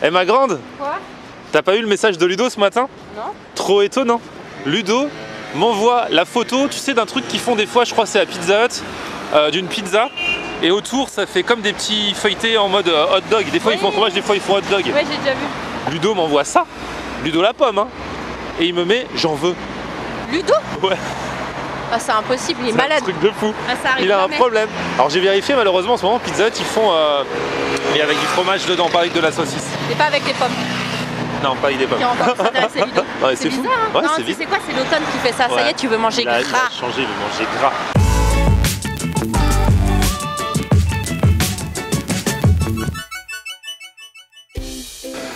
Eh ma grande, Quoi? t'as pas eu le message de Ludo ce matin? Non. Trop étonnant. Ludo m'envoie la photo, tu sais, d'un truc qu'ils font des fois, je crois que c'est à Pizza Hut, d'une pizza. Et autour, ça fait comme des petits feuilletés en mode hot dog. Des fois, ils font fromage, des fois, ils font hot dog. Ouais, j'ai déjà vu. Ludo m'envoie ça, Ludo la pomme, hein. Et il me met, j'en veux. Ludo? Ouais. Ah, c'est impossible, il est C'est malade. un truc de fou. Ah, ça arrive Il a jamais. un problème. Alors j'ai vérifié, malheureusement en ce moment Pizza Hut ils font mais avec du fromage dedans, pas avec de la saucisse. Mais pas avec les pommes. Non, pas avec des pommes. Qui ont encore s'intéresser Ludo. Ouais, c'est fou. bizarre, hein. Ouais, Non, c'est tu sais quoi, c'est l'automne qui fait ça. Ça y Ouais. est, tu veux manger Il a gras. changé, il veut manger gras.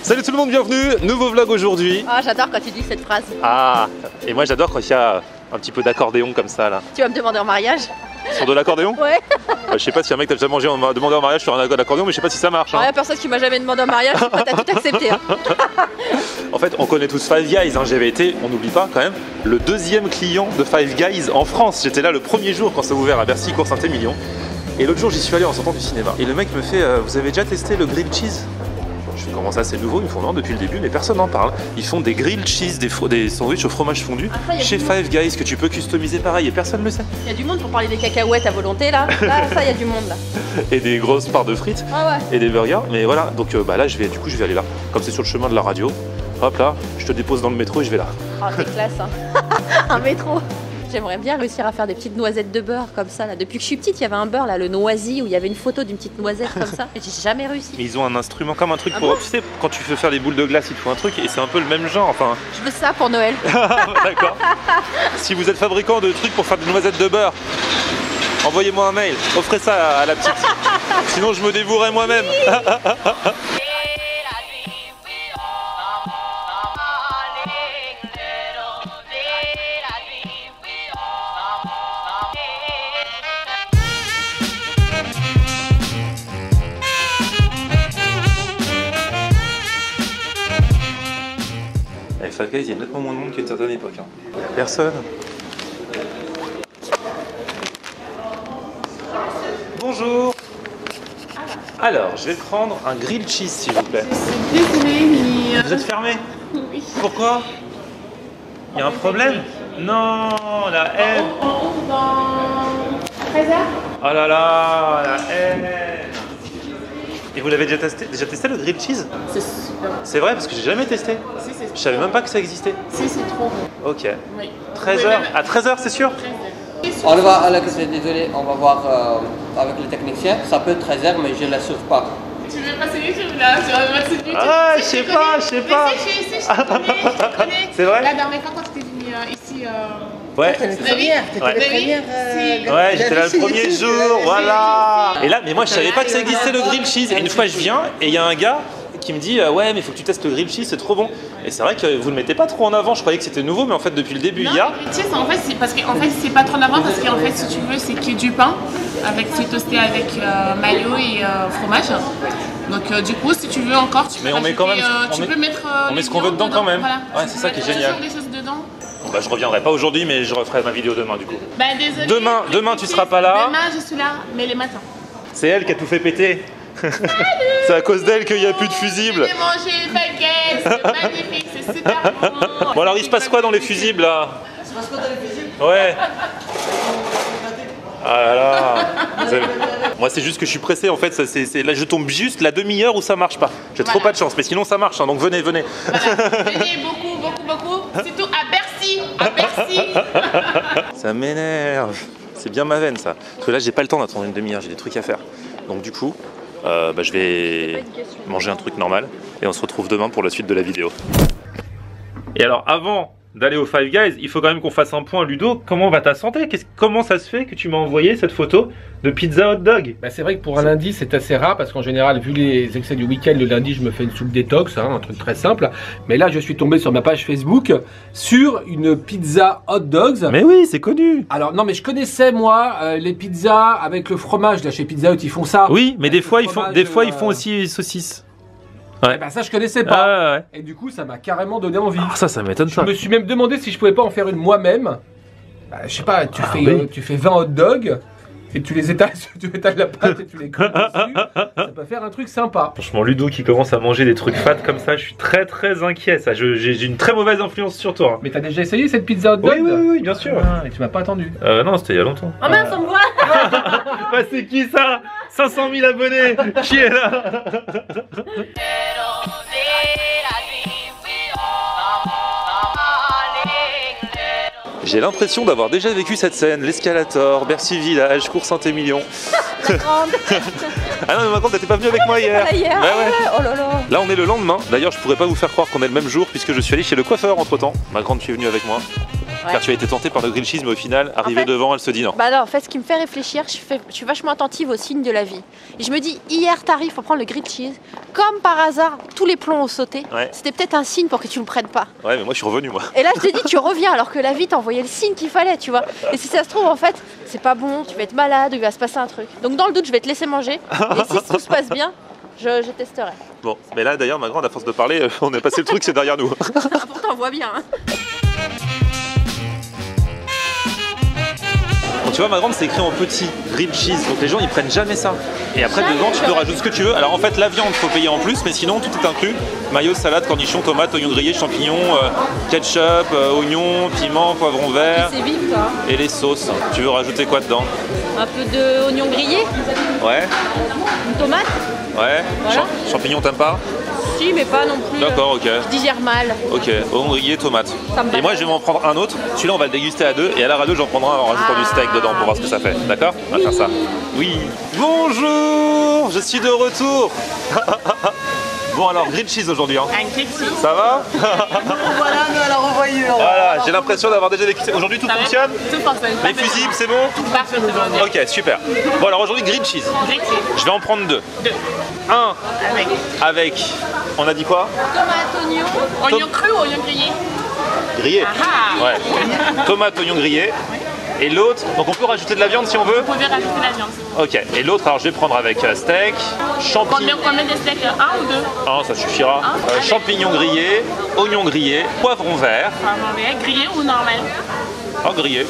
Salut tout le monde, bienvenue, nouveau vlog aujourd'hui. Ah, j'adore quand tu dis cette phrase. Ah, et moi j'adore quand il y a un petit peu d'accordéon comme ça là. Tu vas me demander en mariage? Sur de l'accordéon? Ouais. Je sais pas si un mec t'a déjà demandé en mariage sur un d'accordéon, mais je sais pas si ça marche. Hein. Il y a personne qui m'a jamais demandé en mariage, je suis prête à tout accepter. Hein. En fait, on connaît tous Five Guys, hein. J'avais été, on n'oublie pas quand même, le deuxième client de Five Guys en France. J'étais là le premier jour quand ça a ouvert à Bercy, Cours Saint-Émilion. Et l'autre jour, j'y suis allé en sortant du cinéma. Et le mec me fait, vous avez déjà testé le grilled cheese? Je fais, comment ça, c'est nouveau? Ils me font non depuis le début, mais personne n'en parle. Ils font des grilled cheese, des sandwichs au fromage fondu Ah, ça, y a chez du Five Guys que tu peux customiser pareil et personne ne le sait. Il y a du monde pour parler des cacahuètes à volonté là. Là, ça, il y a du monde là. Et des grosses parts de frites Ah ouais. et des burgers. Mais voilà, donc bah là, je vais aller là. Comme c'est sur le chemin de la radio, hop là, je te dépose dans le métro et je vais là. Oh, c'est classe, hein. Un métro. J'aimerais bien réussir à faire des petites noisettes de beurre comme ça là. Depuis que je suis petite, il y avait un beurre là, le noisy, où il y avait une photo d'une petite noisette comme ça. Et j'ai jamais réussi. Mais ils ont un instrument comme un truc Ah pour. bon? Tu sais, quand tu veux faire des boules de glace, il te faut un truc et c'est un peu le même genre. Enfin, Je veux ça pour Noël. d'accord. Si vous êtes fabricant de trucs pour faire des noisettes de beurre, envoyez-moi un mail, offrez ça à la petite. Sinon, je me dévouerai moi-même. Avec Five Guys, il y a nettement moins de monde qu'à une certaine époque. Hein. Personne. Bonjour. Alors, je vais prendre un grilled cheese, s'il vous plaît. Désolée, mais... Vous êtes fermé? Oui. Pourquoi? Il y a un problème? Non, la haine. On ouvre dans 13h. Oh là là, la haine. Et vous l'avez déjà testé le grilled cheese? C'est super. C'est vrai parce que j'ai jamais testé. Si, c'est Je savais même pas que ça existait. Si, c'est trop bon. Ok. Oui. 13h. À 13h, c'est sûr? 13h. On va, Alex, désolé, on va voir avec le technicien. Ça peut être 13h, mais je ne l'assure pas. Tu veux passer YouTube là? Tu vas passer YouTube? Ah, je sais pas, je sais pas. Mais si, je te connais. C'est vrai? La dernière fois quand tu étais venu ici... Ouais. T'étais première, Ouais. la première. Si. Ouais, j'étais là le Si, premier si, jour, si, voilà. Et là, mais moi je savais pas que ça existait le grilled cheese. Et une fois je viens et il y a un gars qui me dit ouais mais faut que tu testes le grilled cheese, c'est trop bon. Et c'est vrai que vous le mettez pas trop en avant. Je croyais que c'était nouveau, mais en fait depuis le début il y a. Non, cheese, en fait, c'est parce qu'en fait, c'est pas trop en avant parce qu'en fait, si tu veux, c'est que du pain avec c'est toasté avec mayo et fromage. Donc du coup, si tu veux encore, tu peux Mais on met quand même- tu peux mettre on met les ce qu'on veut viandes dedans quand même. Voilà. Ouais, Tu c'est peux ça qui est mettre génial. toujours des choses dedans. Bah je reviendrai pas aujourd'hui, mais je referai ma vidéo demain du coup. Bah désolé. Demain, tu seras pas là. Demain je suis là, mais les matins. C'est elle qui a tout fait péter. C'est à cause d'elle qu'il n'y a plus de fusibles. J'ai mangé baguette, c'est magnifique, c'est super bon. Bon alors il se passe quoi dans les fusibles là? Il se passe quoi dans les fusibles? Ouais. Ah là là. Vous avez- Moi c'est juste que je suis pressé en fait, là je tombe juste la demi-heure où ça marche pas. J'ai trop Voilà. pas de chance, mais sinon ça marche, hein, donc venez. Voilà. Venez beaucoup. C'est tout à Bercy. À Bercy. Ça m'énerve. C'est bien ma veine ça. Parce que là j'ai pas le temps d'attendre une demi-heure, j'ai des trucs à faire. Donc du coup, bah, je vais manger un truc normal et on se retrouve demain pour la suite de la vidéo. Et alors avant d'aller au Five Guys, il faut quand même qu'on fasse un point. Ludo, comment va ta santé? Comment ça se fait que tu m'as envoyé cette photo de pizza hot dog? Bah c'est vrai que pour un lundi c'est assez rare parce qu'en général vu les excès du week-end le lundi je me fais une soupe détox, hein, un truc très simple. Mais là je suis tombé sur ma page Facebook sur une pizza hot dogs. Mais oui, c'est connu. Alors non mais je connaissais moi les pizzas avec le fromage là chez Pizza Hut ils font ça. Oui, mais des Avec fois le ils font fromage, aussi saucisses. Eh ben ça je connaissais pas. Ah ouais. Et du coup ça m'a carrément donné envie. Ah, ça m'étonne Je pas. me suis même demandé si je pouvais pas en faire une moi-même. Bah, je sais pas, tu oui. fais 20 hot dogs, et tu les étales, tu étales la pâte et tu les colles dessus, ça peut faire un truc sympa. Franchement, Ludo qui commence à manger des trucs fat comme ça, je suis très inquiet. Ça, j'ai une très mauvaise influence sur toi. Hein. Mais t'as déjà essayé cette pizza hot dog? Oui, bien sûr. Ah, et tu m'as pas attendu. Non, c'était il y a longtemps. Oh mince, on me voit. Bah, c'est qui ça? 500 000 abonnés. Qui est là? J'ai l'impression d'avoir déjà vécu cette scène, l'escalator, Bercy Village, cours Saint-Émilion. Ah non mais maintenant t'étais pas venu avec moi hier. Hier, ouais. oh là là. Là on est le lendemain, d'ailleurs je pourrais pas vous faire croire qu'on est le même jour puisque je suis allé chez le coiffeur entre temps. Ma grande fille est venue avec moi. Ouais. Car tu as été tentée par le grilled cheese mais au final, arrivée devant, elle se dit non. Bah alors en fait ce qui me fait réfléchir, je suis vachement attentive aux signes de la vie. Et je me dis, hier t'arrives pour prendre le grilled cheese, comme par hasard, tous les plombs ont sauté. Ouais. C'était peut-être un signe pour que tu le prennes pas. Ouais mais moi je suis revenu moi. Et là je te dis tu reviens alors que la vie t'a envoyé le signe qu'il fallait, tu vois. Et si ça se trouve en fait, c'est pas bon, tu vas être malade, il va se passer un truc. Donc dans le doute je vais te laisser manger. Et si tout se passe bien, je testerai. Bon, mais là d'ailleurs ma grande à force de parler, on est passé le truc, c'est derrière nous. Pourtant on voit bien. Hein. Bon, tu vois ma grande c'est écrit en petit, grilled cheese, donc les gens ils prennent jamais ça. Et après dedans tu peux rajouter ce que tu veux. Alors en fait la viande faut payer en plus, mais sinon tout est inclus. Mayo, salade, cornichons, tomates, oignons grillés, champignons, ketchup, oignons, piment, poivron vert. C'est vif toi. Et les sauces. Tu veux rajouter quoi dedans? Un peu d'oignons grillés, Ouais, une tomate. ouais. Voilà. Champignons t'aimes pas? Si mais pas non plus. D'accord, ok. Je digère mal. Ok, oignons grillés, tomates. Ça me Et moi je vais m'en prendre un autre. Celui-là on va le déguster à deux et à la radio j'en prendrai un en rajoutant du steak dedans pour voir ce que ça fait. D'accord? On va faire ça. Oui. Bonjour, je suis de retour. Bon alors grilled cheese aujourd'hui hein. Un grilled cheese. Ça va? Voilà, nous à la revoyure. Voilà, j'ai l'impression d'avoir déjà vécu. Aujourd'hui tout Ça va? fonctionne? Tout fonctionne. Les fusibles c'est bon? Parfait aujourd'hui. Ok, super. Bon alors aujourd'hui grilled cheese. Grilled cheese. Je vais en prendre deux. Deux. Un Avec avec, on a dit quoi? Tomate, oignon. oignon cru ou oignon grillé? Grillé. Ah. Ouais. Tomate, oignon grillé. Et l'autre, donc on peut rajouter de la viande si on veut? Vous pouvez rajouter la viande. Ok. Et l'autre, alors je vais prendre avec steak, champignons. Combien de steaks? Un ou deux? Ah, ça suffira. Champignons grillés, oignons grillés, poivron vert. Grillé ou normal? Oh, grillé.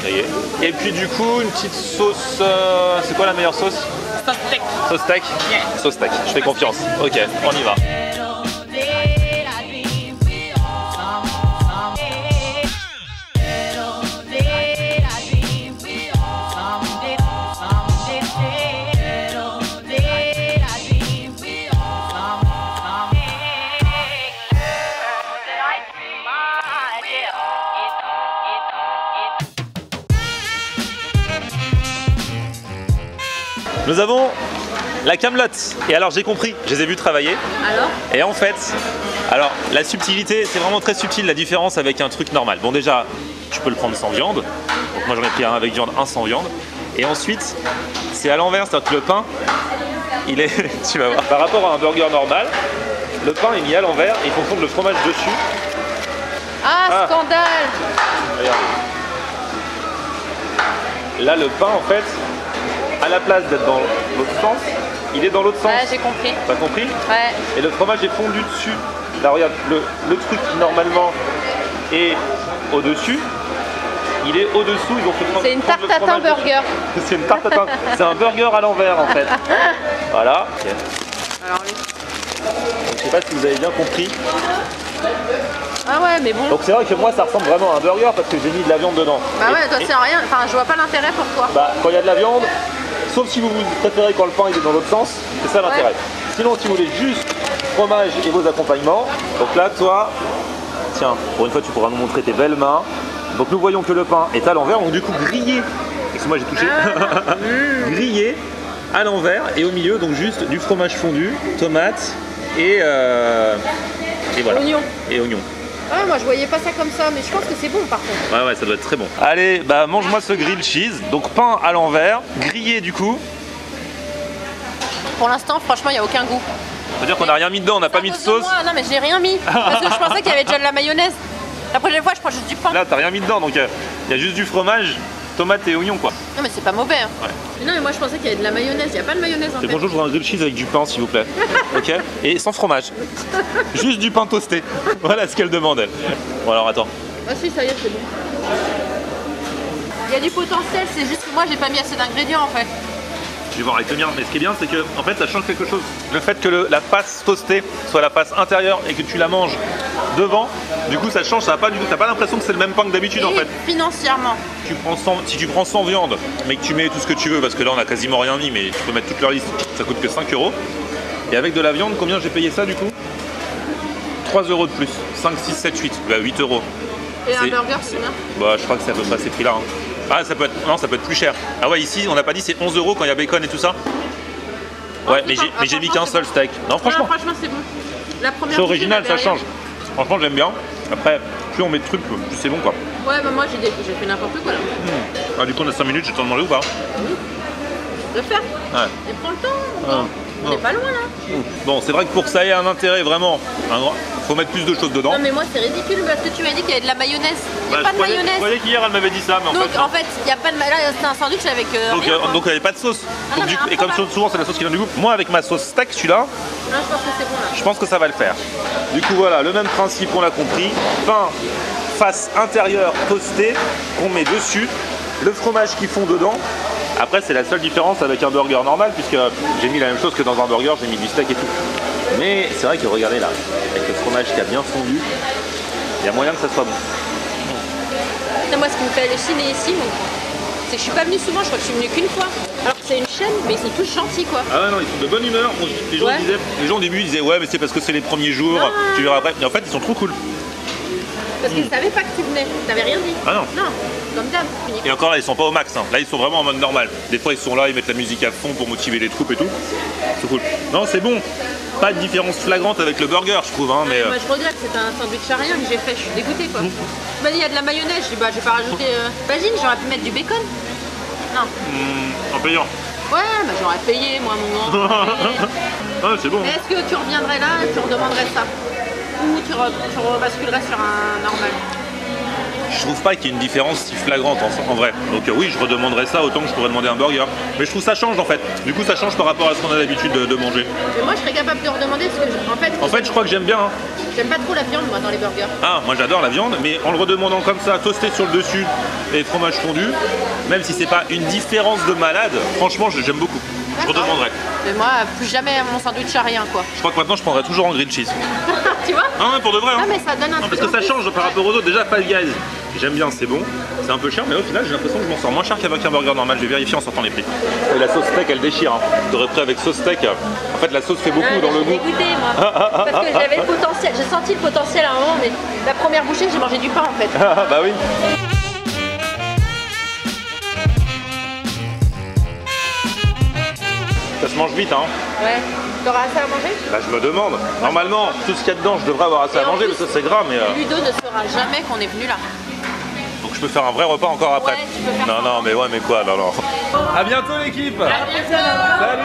Grillé. Et puis du coup, une petite sauce. C'est quoi la meilleure sauce? Sauce steak. Sauce steak? Yeah. Sauce steak. Je fais confiance. Ok, on y va. Nous avons la camelote. Et alors j'ai compris, je les ai vus travailler. Alors? Et en fait, alors la subtilité, c'est vraiment très subtil la différence avec un truc normal. Bon déjà, tu peux le prendre sans viande. Donc moi j'en ai pris un avec viande, un sans viande. Et ensuite, c'est à l'envers, c'est-à-dire que le pain, il est, tu vas voir, par rapport à un burger normal, le pain est mis à l'envers et il faut fondre le fromage dessus. Ah, scandale! Regarde. Là le pain en fait, à la place d'être dans l'autre sens, il est dans l'autre sens. Ouais, j'ai compris. T'as compris? Ouais. Et le fromage est fondu dessus. Là regarde, le truc qui normalement est au-dessus, il est au-dessous. Ils ont fait C'est une fondre le tarte tatin fromage burger. dessus. C'est une tarte tatin. C'est un burger à l'envers en fait. Voilà. Okay. Alors, Donc, je sais pas si vous avez bien compris. ah ouais, mais bon. Donc c'est vrai que moi ça ressemble vraiment à un burger parce que j'ai mis de la viande dedans. Bah ouais, toi c'est rien. Enfin, je vois pas l'intérêt pour toi. Bah quand il y a de la viande, sauf si vous préférez quand le pain il est dans l'autre sens, c'est ça l'intérêt. Sinon si vous voulez juste fromage et vos accompagnements, donc là toi, tiens, pour une fois tu pourras nous montrer tes belles mains. Donc nous voyons que le pain est à l'envers, donc du coup grillé, excuse-moi j'ai touché, grillé à l'envers et au milieu donc juste du fromage fondu, tomate et voilà. Oignon. Et oignon. Ah, moi je voyais pas ça comme ça, mais je pense que c'est bon par contre. Ouais, ça doit être très bon. Allez, bah mange-moi ce grilled cheese. Donc pain à l'envers, grillé du coup. Pour l'instant, franchement, il n'y a aucun goût. Ça veut dire qu'on n'a rien mis dedans, on n'a pas mis de sauce. Non, mais j'ai rien mis. Parce que je pensais qu'il y avait déjà de la mayonnaise. La prochaine fois, je prends juste du pain. Là, t'as rien mis dedans, donc il y a juste du fromage, tomate et oignon quoi. Non, mais c'est pas mauvais. Hein. Ouais. Mais non, mais moi je pensais qu'il y avait de la mayonnaise. Il n'y a pas de mayonnaise en Et fait. bonjour, je voudrais un grilled cheese avec du pain s'il vous plaît. Ok. Et sans fromage. Juste du pain toasté. Voilà ce qu'elle demande elle. Bon alors attends. Ah si, ça y est, c'est bon. Il y a du potentiel, c'est juste que moi j'ai pas mis assez d'ingrédients en fait. Je vais voir avec le mien, mais ce qui est bien, c'est que en fait ça change quelque chose. Le fait que la face toastée soit la face intérieure et que tu la manges devant, du coup ça change, ça va pas du tout. T'as pas l'impression que c'est le même pain que d'habitude en fait. Financièrement. Si tu prends sans viande, mais que tu mets tout ce que tu veux, parce que là on a quasiment rien mis, mais tu peux mettre toute leur liste, ça coûte que 5 €. Et avec de la viande, combien j'ai payé ça du coup? 3 € de plus. 5, 6, 7, 8. Bah 8 €. Et un burger, c'est bien? Bah je crois que c'est à peu près ces prix là. Hein. Ah ça peut être. Non, ça peut être plus cher. Ah ouais, ici on n'a pas dit c'est 11 € quand il y a bacon et tout ça. Ouais, mais j'ai mis qu'un seul steak. Non, franchement. Non, franchement c'est bon. La première c'est original, ça change. Franchement j'aime bien. Après, plus on met de trucs, plus c'est bon quoi. Ouais, bah moi j'ai fait n'importe quoi là. Ah, du coup on a 5 minutes, j'ai le temps de manger ou pas? Oui. De faire. Ouais. Et prends le temps. On est pas loin là. Bon, c'est vrai que pour que ça ait un intérêt vraiment, faut mettre plus de choses dedans. Non mais moi c'est ridicule parce que tu m'as dit qu'il y avait de la mayonnaise. Il n'y a pas de mayonnaise. Je croyais qu'hier elle m'avait dit ça, mais en fait il n'y a pas de mayonnaise. Là c'était un sandwich avec donc il n'y avait pas de sauce. Ah, Donc, et comme souvent c'est la sauce qui vient du goût. Moi avec ma sauce steak, celui-là, je pense que c'est bon là. Je pense que ça va le faire. Du coup voilà, le même principe, on l'a compris. Pain, face intérieure toastée qu'on met dessus, le fromage qui fond dedans. Après c'est la seule différence avec un burger normal puisque j'ai mis la même chose que dans un burger, j'ai mis du steak et tout. Mais c'est vrai que regardez là, avec le fromage qui a bien fondu, il y a moyen que ça soit bon. Moi ce qui me fait halluciner ici, c'est que je suis pas venue souvent, je crois que je suis venue qu'une fois. Alors que c'est une chaîne, mais ils sont tous gentils quoi. Ah ouais non, ils sont de bonne humeur. Les gens au début ils disaient ouais mais c'est parce que c'est les premiers jours, tu verras après. Mais en fait ils sont trop cool. Parce qu'ils savaient pas que tu venais, t'avais rien dit. Ah non. Non, comme d'hab. Et encore là ils sont pas au max, hein. Là ils sont vraiment en mode normal. Des fois ils sont là, ils mettent la musique à fond pour motiver les troupes et tout. C'est cool. Non c'est bon. Pas de différence flagrante avec le burger je trouve hein, mais. Moi je regrette, c'est un sandwich à rien que j'ai fait, je suis dégoûtée quoi. Tu m'as dit il y a de la mayonnaise, je dis bah je vais pas rajouter. Imagine j'aurais pu mettre du bacon. Non. En payant. Ouais bah j'aurais payé moi mon Ah c'est bon. Mais est-ce que tu reviendrais là et tu redemanderais ça? Ou tu rebasculerais sur un normal? Je trouve pas qu'il y ait une différence si flagrante en vrai. Donc oui, je redemanderais ça autant que je pourrais demander un burger. Mais je trouve ça change en fait. Du coup, ça change par rapport à ce qu'on a l'habitude de manger. Mais moi, je serais capable de redemander parce que en fait, je crois que j'aime bien. Hein. J'aime pas trop la viande moi dans les burgers. Ah, moi j'adore la viande, mais en le redemandant comme ça, toasté sur le dessus et fromage fondu, même si c'est pas une différence de malade, franchement, j'aime beaucoup. Je redemanderais. Mais moi, plus jamais mon sandwich à rien quoi. Je crois que maintenant, je prendrais toujours en grilled cheese. Tu vois? Ah, pour de vrai. Hein. Ah, mais ça donne un parce que ça change par rapport aux autres. Déjà, Five Guys, j'aime bien, c'est bon. C'est un peu cher, mais au final, j'ai l'impression que je m'en sors moins cher qu'avec un burger normal. Je vais vérifier en sortant les prix. Et la sauce steak, elle déchire. Hein. T'aurais pris avec sauce steak. En fait, la sauce fait beaucoup dans le goût. J'ai dégoûté, moi. Parce que j'avais le potentiel. J'ai senti le potentiel à un moment, mais la première bouchée, j'ai mangé du pain en fait. Bah oui. Ça se mange vite, hein. Ouais. T'auras assez à manger? Bah je me demande. Normalement, tout ce qu'il y a dedans, je devrais avoir assez à manger, mais ça c'est gras. Mais Ludo ne saura jamais qu'on est venu là. Donc je peux faire un vrai repas encore après. Ouais, tu peux faire non, non, mais ouais, mais quoi, non. À bientôt l'équipe. À bientôt. Salut.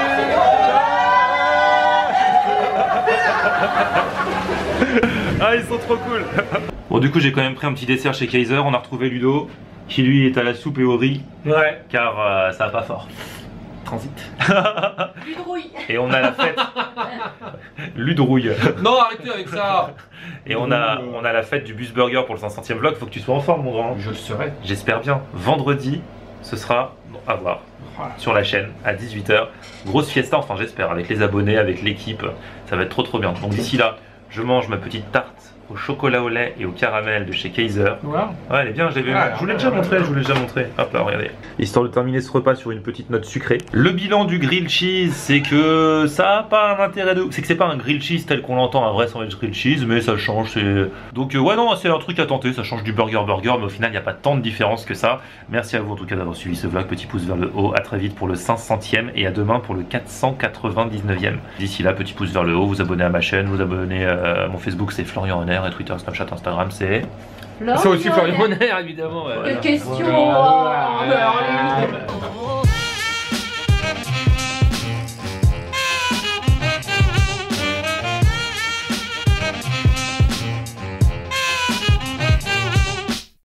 Ah, ils sont trop cool. Bon, du coup, j'ai quand même pris un petit dessert chez Kaiser. On a retrouvé Ludo, qui lui est à la soupe et au riz. Ouais. Car ça va pas fort. Transit. Ludrouille. Et on a la fête. Ludrouille. Non, arrêtez avec ça. Et on a la fête du Bus Burger pour le 500e vlog. Faut que tu sois en forme, mon grand. Je le serai. J'espère bien. Vendredi, ce sera à voir sur la chaîne à 18 h. Grosse fiesta, enfin j'espère, avec les abonnés, avec l'équipe. Ça va être trop bien. Donc d'ici là, je mange ma petite tarte au chocolat au lait et au caramel de chez Kaiser. Wow. Ouais, elle est bien, je vous l'ai déjà montré, Hop là, regardez. Histoire de terminer ce repas sur une petite note sucrée. Le bilan du grilled cheese, c'est que ça a pas un intérêt de... C'est que c'est pas un grilled cheese tel qu'on l'entend, un vrai sandwich grilled cheese, mais ça change, c'est... Donc ouais non, c'est un truc à tenter, ça change du burger, mais au final, il n'y a pas tant de différence que ça. Merci à vous en tout cas d'avoir suivi ce vlog, petit pouce vers le haut, à très vite pour le 500e et à demain pour le 499e. D'ici là, petit pouce vers le haut, vous abonnez à ma chaîne, vous abonnez à mon Facebook, c'est Florian Honner. Et Twitter, Snapchat, Instagram, c'est... C'est aussi Florian Honner, évidemment. Quelle question.